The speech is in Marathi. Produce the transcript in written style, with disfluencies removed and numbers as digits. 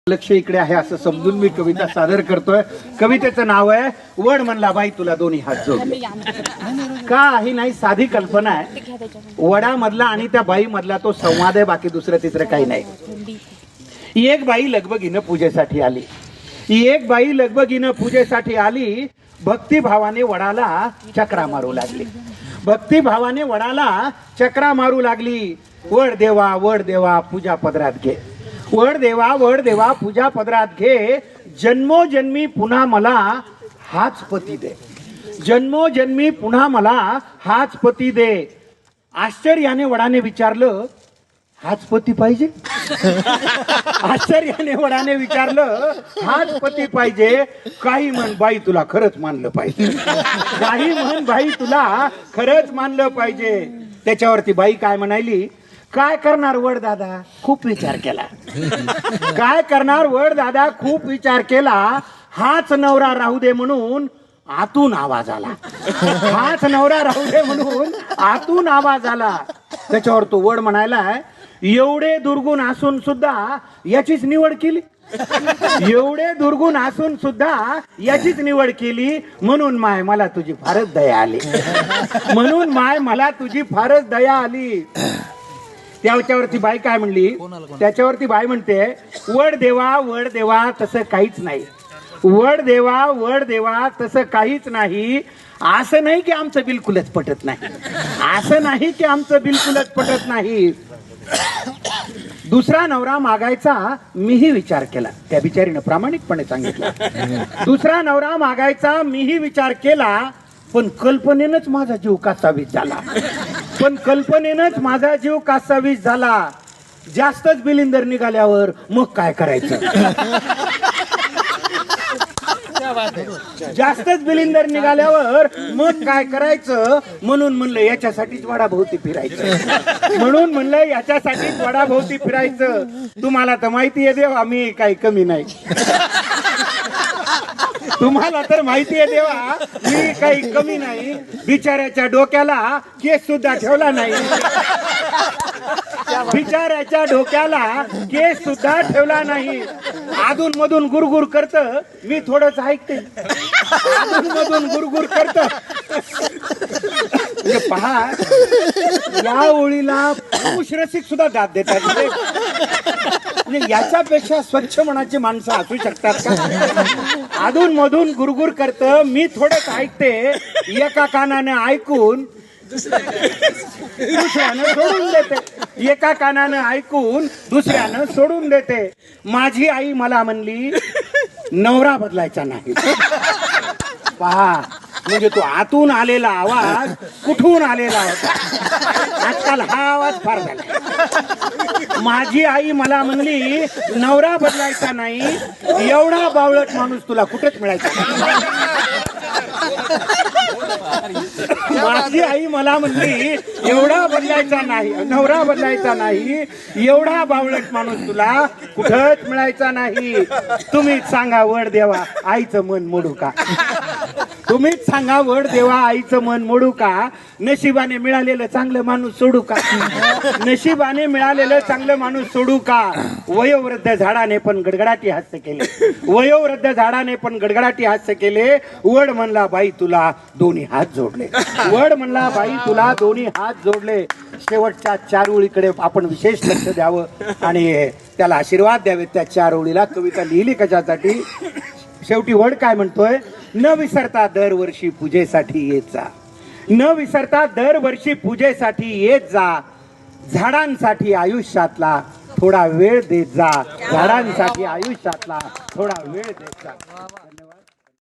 लक्ष इकडे आहे असं समजून मी कविता सादर करतोय. कवितेचं नाव आहे वड म्हणला बाई तुला दोन्ही हात जोडले. काही नाही, साधी कल्पना आहे. वडामधला आणि त्या बाई मधला तो संवाद आहे, बाकी दुसरं तिसरं काही नाही. एक बाई लगबगीनं पूजेसाठी आली. एक बाई लगबगीनं पूजेसाठी आली. भक्तिभावाने वडाला चक्रा मारू लागली. भक्तिभावाने वडाला चक्रा मारू लागली. वड देवा पूजा पदरात घे. वड देवा पूजा पदरात घे. जन्मोजन्मी पुन्हा मला हाच पती दे. जन्मोजन्मी पुन्हा मला हाच पती दे. आश्चर्याने वडाने विचारलं, हाच पती पाहिजे? आश्चर्याने वडाने विचारलं, हाच पती पाहिजे? काही म्हण बाई तुला खरंच मानलं पाहिजे. काही म्हण बाई तुला खरंच मानलं पाहिजे. त्याच्यावरती बाई काय म्हणाली, काय करणार वड दादा, खूप विचार केला. काय करणार वड दादा, खूप विचार केला. हाच नवरा राहू दे म्हणून आतून आवाज आला. हाच नवरा राहू दे म्हणून आतून आवाज आला. त्याच्यावर तो वड म्हणायला, एवढे दुर्गुण असून सुद्धा याचीच निवड केली. एवढे दुर्गुण असून सुद्धा याचीच निवड केली. म्हणून माय मला तुझी फारच दया आली. म्हणून माय मला तुझी फारच दया आली. त्याच्यावरती बाई काय म्हणली, त्याच्यावरती बाई म्हणते, वड देवा तसं काहीच नाही. वड देवा तसं काहीच नाही. असं नाही की आमचं बिलकुलच पटत नाही. असं नाही की आमचं बिलकुलच पटत नाही. दुसरा नवरा मागायचा मीही विचार केला. त्या बिचारीनं प्रामाणिकपणे सांगितलं, दुसरा नवरा मागायचा मीही विचार केला. पण कल्पनेनंच माझा जीव कासावीस झाला. पण कल्पनेनंच माझा जीव कासावीस झाला. जास्तच बिलिंदर निघाल्यावर मग काय करायचं? जास्तच बिलिंदर निघाल्यावर मग काय करायचं? म्हणून म्हणलं याच्यासाठीच वडाभोवती फिरायचं. म्हणून म्हणलं याच्यासाठीच वडाभोवती फिरायचं. तुम्हाला तर माहिती आहे देवा, मी काही कमी नाही. तुम्हाला तर माहिती आहे देवा, मी काही कमी नाही. बिचाऱ्याच्या डोक्याला केस सुद्धा ठेवला नाही. बिचाऱ्याच्या डोक्याला केस सुद्धा ठेवला नाही. अधून मधून गुरगुर करत, मी थोडंच ऐकते. अधून मधून गुरगुर करत. पहा, या ओळीला पुरुष रसिक सुद्धा दाद देतात. म्हणजे याच्यापेक्षा स्वच्छ मनाची माणसं असू शकतात का? अधून मधून गुरगुर करत, मी थोडंच ऐकते. एका कानानं ऐकून दुसऱ्यानं सोडून देते. एका कानानं ऐकून दुसऱ्यानं सोडून देते. माझी आई मला म्हणली, नवरा बदलायचा नाही. पहा, म्हणजे तो आतून आलेला आवाज कुठून आलेला होता. आजकाल हा आवाज फार झाला. माझी आई मला म्हणली, नवरा बदलायचा नाही. एवढा बावळट माणूस तुला कुठेच मिळायचा नाही. माझी आई मला म्हणली, एवढा बदलायचा नाही, नवरा बदलायचा नाही. एवढा बावळट माणूस तुला कुठंच मिळायचा नाही. तुम्हीच सांगा वड देवा, आईचं मन मोडू का? तुम्हीच सांगा वड देवा, आईचं मन मोडू का? नशिबाने मिळालेलं चांगलं माणूस सोडू का? नशिबाने मिळालेलं चांगलं माणूस सोडू का? वयोवृद्ध झाडाने पण गडगडाटी हास्य केले. वयोवृद्ध झाडाने पण गडगडाटी हास्य केले. वड म्हणला बाई तुला दोन्ही हात जोडले. वड म्हणला बाई तुला दोन्ही हात जोडले. शेवटच्या 4 ओळीकडे आपण विशेष लक्ष द्यावं आणि त्याला आशीर्वाद द्यावे. त्या 4 ओळीला कविता लिहिली कशासाठी? शेवटी वड काय म्हणतोय, न विसरता दरवर्षी पूजेसाठी येत जा. न विसरता दरवर्षी पूजेसाठी येत जा. झाडांसाठी आयुष्यातला थोडा वेळ देत जा. झाडांसाठी आयुष्यातला थोडा वेळ देत जा. धन्यवाद.